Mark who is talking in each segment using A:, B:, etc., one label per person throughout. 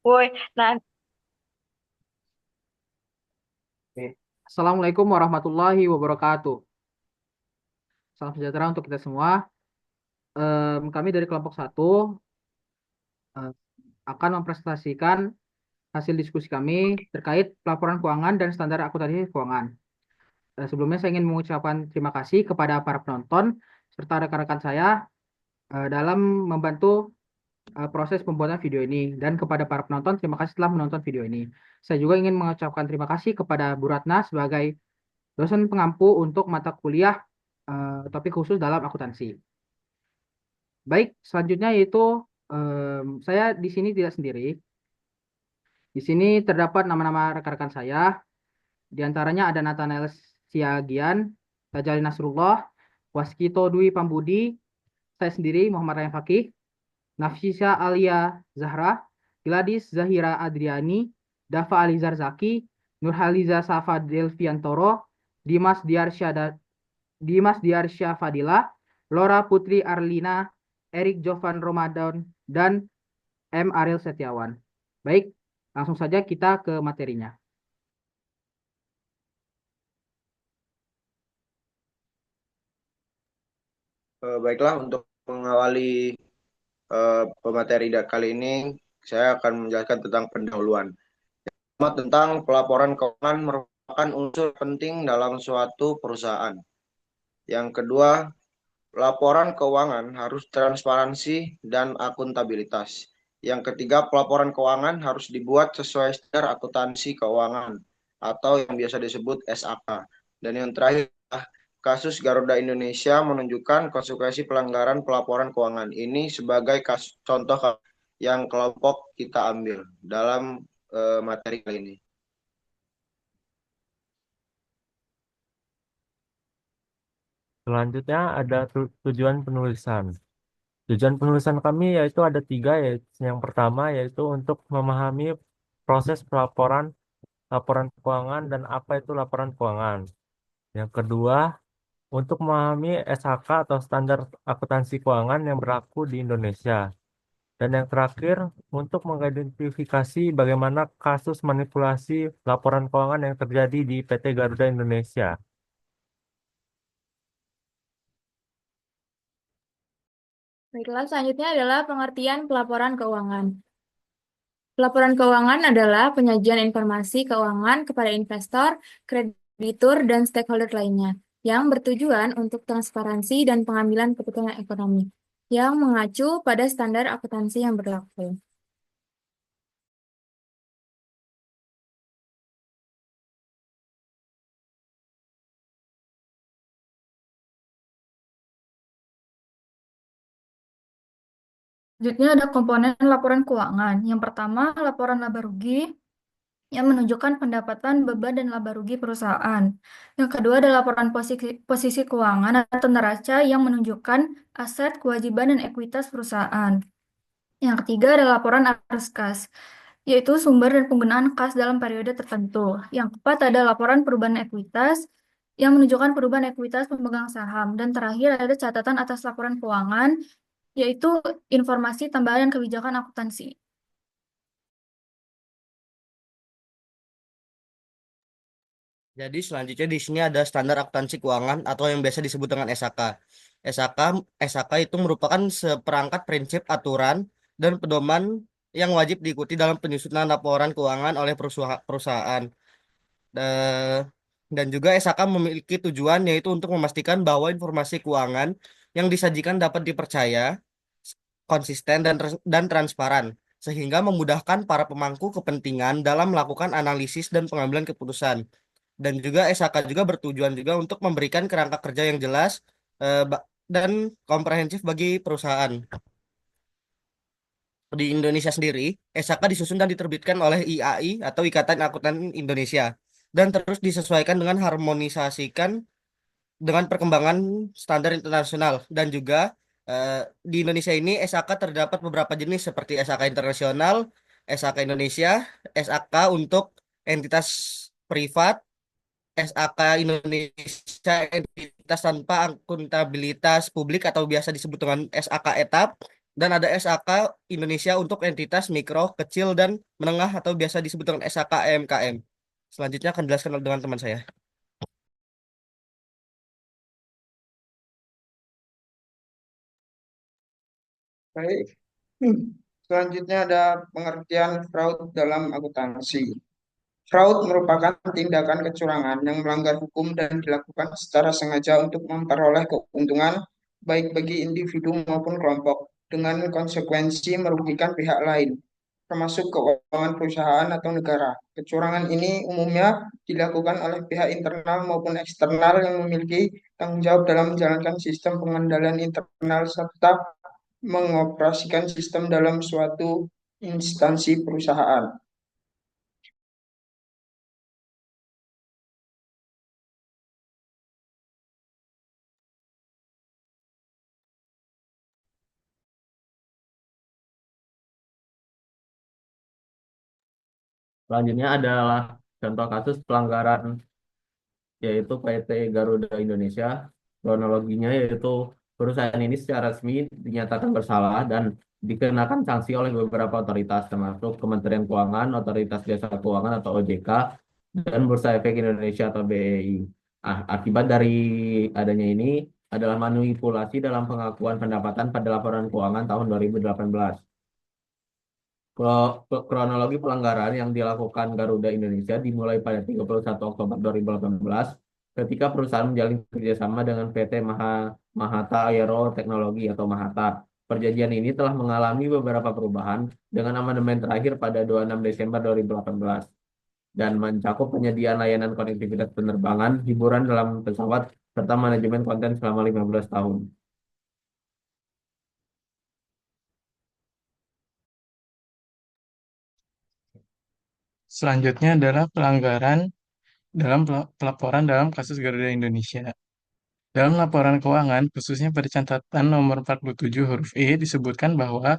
A: Woi, nah,
B: Oke. Assalamualaikum warahmatullahi wabarakatuh. Salam sejahtera untuk kita semua. Kami dari kelompok satu eh, akan mempresentasikan hasil diskusi kami terkait pelaporan keuangan dan standar akuntansi keuangan. Sebelumnya saya ingin mengucapkan terima kasih kepada para penonton serta rekan-rekan saya dalam membantu proses pembuatan video ini, dan kepada para penonton terima kasih telah menonton video ini. Saya juga ingin mengucapkan terima kasih kepada Bu Ratna sebagai dosen pengampu untuk mata kuliah topik khusus dalam akuntansi. Baik, selanjutnya yaitu saya di sini tidak sendiri. Di sini terdapat nama-nama rekan-rekan saya. Di antaranya ada Nathanael Siagian, Tajali Nasrullah, Waskito Dwi Pambudi, saya sendiri Muhammad Ryan Fakih, Nafisa Alia Zahra, Gladys Zahira Adriani, Dafa Alizar Zaki, Nurhaliza Safa Delviantoro, Dimas Diarsyada Dimas Diarsya Fadila, Laura Putri Arlina, Erik Jovan Ramadan, dan M. Ariel Setiawan. Baik, langsung saja kita ke materinya.
C: Baiklah, untuk mengawali pemateri kali ini, saya akan menjelaskan tentang pendahuluan. Pertama, tentang pelaporan keuangan merupakan unsur penting dalam suatu perusahaan. Yang kedua, laporan keuangan harus transparansi dan akuntabilitas. Yang ketiga, pelaporan keuangan harus dibuat sesuai standar akuntansi keuangan atau yang biasa disebut SAK. Dan yang terakhir, kasus Garuda Indonesia menunjukkan konsekuensi pelanggaran pelaporan keuangan. Ini sebagai contoh yang kelompok kita ambil dalam materi kali ini.
D: Selanjutnya ada tujuan penulisan. Tujuan penulisan kami yaitu ada tiga, yaitu yang pertama yaitu untuk memahami proses pelaporan laporan keuangan dan apa itu laporan keuangan. Yang kedua, untuk memahami SHK atau standar akuntansi keuangan yang berlaku di Indonesia. Dan yang terakhir, untuk mengidentifikasi bagaimana kasus manipulasi laporan keuangan yang terjadi di PT Garuda Indonesia.
A: baiklah, selanjutnya adalah pengertian pelaporan keuangan. Pelaporan keuangan adalah penyajian informasi keuangan kepada investor, kreditur, dan stakeholder lainnya yang bertujuan untuk transparansi dan pengambilan keputusan ekonomi yang mengacu pada standar akuntansi yang berlaku. Selanjutnya ada komponen laporan keuangan. Yang pertama, laporan laba rugi yang menunjukkan pendapatan, beban, dan laba rugi perusahaan. Yang kedua ada laporan posisi keuangan atau neraca yang menunjukkan aset, kewajiban, dan ekuitas perusahaan. Yang ketiga ada laporan arus kas, yaitu sumber dan penggunaan kas dalam periode tertentu. Yang keempat ada laporan perubahan ekuitas yang menunjukkan perubahan ekuitas pemegang saham. Dan terakhir ada catatan atas laporan keuangan, yaitu informasi tambahan kebijakan akuntansi.
E: Jadi selanjutnya di sini ada standar akuntansi keuangan atau yang biasa disebut dengan SAK. SAK, SAK itu merupakan seperangkat prinsip aturan dan pedoman yang wajib diikuti dalam penyusunan laporan keuangan oleh perusahaan. Da- Dan juga SAK memiliki tujuan yaitu untuk memastikan bahwa informasi keuangan yang disajikan dapat dipercaya, konsisten dan transparan, sehingga memudahkan para pemangku kepentingan dalam melakukan analisis dan pengambilan keputusan. Dan juga SHK juga bertujuan juga untuk memberikan kerangka kerja yang jelas dan komprehensif bagi perusahaan. Di Indonesia sendiri, SHK disusun dan diterbitkan oleh IAI atau Ikatan Akuntan Indonesia dan terus disesuaikan dengan harmonisasikan dengan perkembangan standar internasional. Dan juga eh, di Indonesia ini SHK terdapat beberapa jenis seperti SHK internasional, SHK Indonesia, SHK untuk entitas privat, SAK Indonesia entitas tanpa akuntabilitas publik atau biasa disebut dengan SAK etap, Dan ada SAK Indonesia untuk entitas mikro, kecil, dan menengah atau biasa disebut dengan SAK EMKM. Selanjutnya akan dijelaskan dengan teman saya.
F: Baik. Selanjutnya ada pengertian fraud dalam akuntansi. Fraud merupakan tindakan kecurangan yang melanggar hukum dan dilakukan secara sengaja untuk memperoleh keuntungan baik bagi individu maupun kelompok dengan konsekuensi merugikan pihak lain, termasuk keuangan perusahaan atau negara. Kecurangan ini umumnya dilakukan oleh pihak internal maupun eksternal yang memiliki tanggung jawab dalam menjalankan sistem pengendalian internal serta mengoperasikan sistem dalam suatu instansi perusahaan.
D: Selanjutnya adalah contoh kasus pelanggaran yaitu PT Garuda Indonesia. Kronologinya yaitu perusahaan ini secara resmi dinyatakan bersalah dan dikenakan sanksi oleh beberapa otoritas termasuk Kementerian Keuangan, Otoritas Jasa Keuangan atau OJK, dan Bursa Efek Indonesia atau BEI. Akibat dari adanya ini adalah manipulasi dalam pengakuan pendapatan pada laporan keuangan tahun 2018. Kronologi pelanggaran yang dilakukan Garuda Indonesia dimulai pada 31 Oktober 2018 ketika perusahaan menjalin kerjasama dengan PT Mahata Aero Teknologi atau Mahata. Perjanjian ini telah mengalami beberapa perubahan dengan amandemen terakhir pada 26 Desember 2018 dan mencakup penyediaan layanan konektivitas penerbangan, hiburan dalam pesawat, serta manajemen konten selama 15 tahun.
F: Selanjutnya adalah pelanggaran dalam pelaporan dalam kasus Garuda Indonesia. Dalam laporan keuangan, khususnya pada catatan nomor 47 huruf E, disebutkan bahwa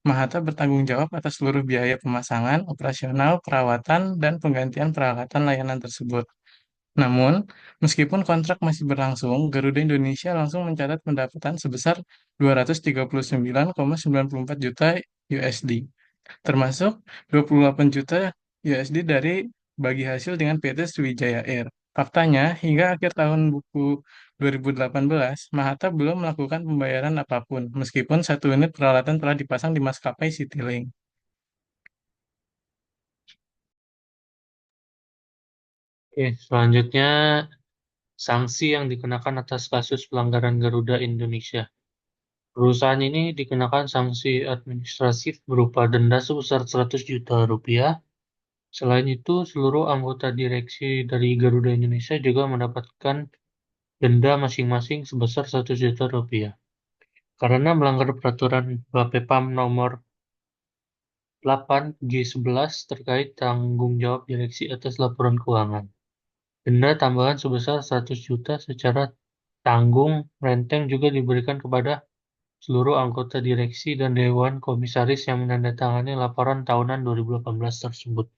F: Mahata bertanggung jawab atas seluruh biaya pemasangan, operasional, perawatan, dan penggantian peralatan layanan tersebut. Namun, meskipun kontrak masih berlangsung, Garuda Indonesia langsung mencatat pendapatan sebesar 239,94 juta USD, termasuk 28 juta USD dari bagi hasil dengan PT Sriwijaya Air. Faktanya, hingga akhir tahun buku 2018, Mahata belum melakukan pembayaran apapun, meskipun satu unit peralatan telah dipasang di maskapai Citylink.
G: Oke, selanjutnya sanksi yang dikenakan atas kasus pelanggaran Garuda Indonesia. Perusahaan ini dikenakan sanksi administratif berupa denda sebesar 100 juta rupiah. Selain itu, seluruh anggota direksi dari Garuda Indonesia juga mendapatkan denda masing-masing sebesar 1 juta rupiah karena melanggar peraturan Bapepam nomor 8 G11 terkait tanggung jawab direksi atas laporan keuangan. Denda tambahan sebesar 100 juta secara tanggung renteng juga diberikan kepada seluruh anggota direksi dan dewan komisaris yang menandatangani laporan tahunan 2018 tersebut.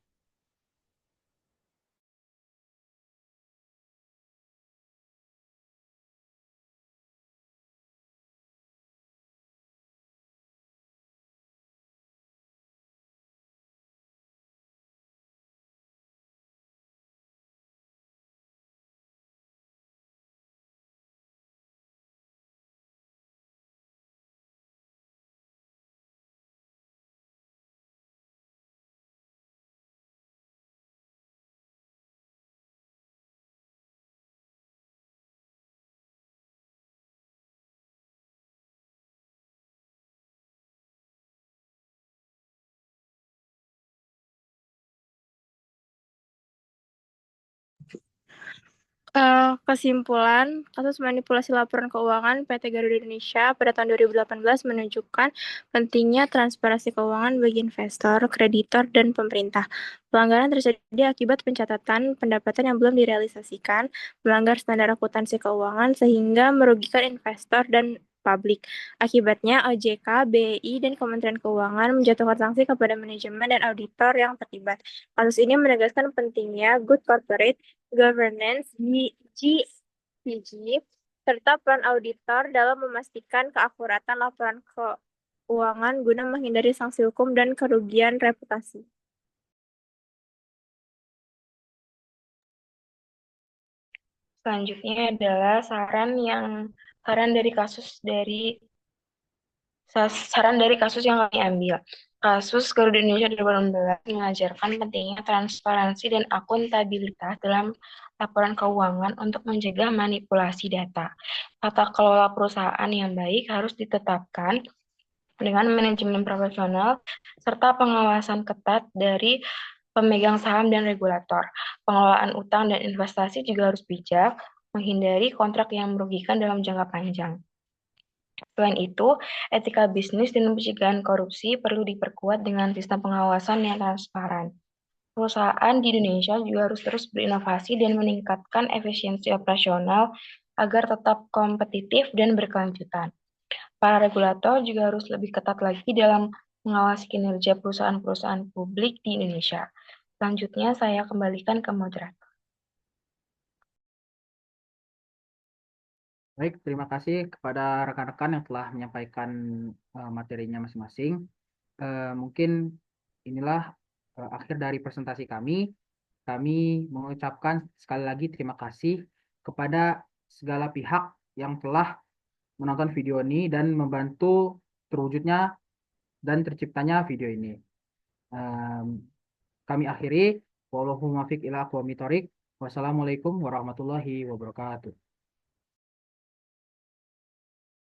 H: Kesimpulan, kasus manipulasi laporan keuangan PT Garuda Indonesia pada tahun 2018 menunjukkan pentingnya transparansi keuangan bagi investor, kreditor, dan pemerintah. Pelanggaran terjadi akibat pencatatan pendapatan yang belum direalisasikan, melanggar standar akuntansi keuangan, sehingga merugikan investor dan publik. Akibatnya, OJK, BEI, dan Kementerian Keuangan menjatuhkan sanksi kepada manajemen dan auditor yang terlibat. Kasus ini menegaskan pentingnya good corporate governance GCG, serta peran auditor dalam memastikan keakuratan laporan keuangan guna menghindari sanksi hukum dan kerugian reputasi. Selanjutnya adalah saran dari kasus yang kami ambil. Kasus Garuda Indonesia 2016 mengajarkan pentingnya transparansi dan akuntabilitas dalam laporan keuangan untuk mencegah manipulasi data. Tata kelola perusahaan yang baik harus ditetapkan dengan manajemen profesional serta pengawasan ketat dari pemegang saham dan regulator. Pengelolaan utang dan investasi juga harus bijak, menghindari kontrak yang merugikan dalam jangka panjang. Selain itu, etika bisnis dan pencegahan korupsi perlu diperkuat dengan sistem pengawasan yang transparan. Perusahaan di Indonesia juga harus terus berinovasi dan meningkatkan efisiensi operasional agar tetap kompetitif dan berkelanjutan. Para regulator juga harus lebih ketat lagi dalam mengawasi kinerja perusahaan-perusahaan publik di Indonesia. Selanjutnya, saya kembalikan ke moderator.
B: Baik, terima kasih kepada rekan-rekan yang telah menyampaikan materinya masing-masing. Mungkin inilah akhir dari presentasi kami. Kami mengucapkan sekali lagi terima kasih kepada segala pihak yang telah menonton video ini dan membantu terwujudnya dan terciptanya video ini. Kami akhiri. Wallahu muwaffiq ila aqwamit thoriq. Wassalamualaikum warahmatullahi wabarakatuh.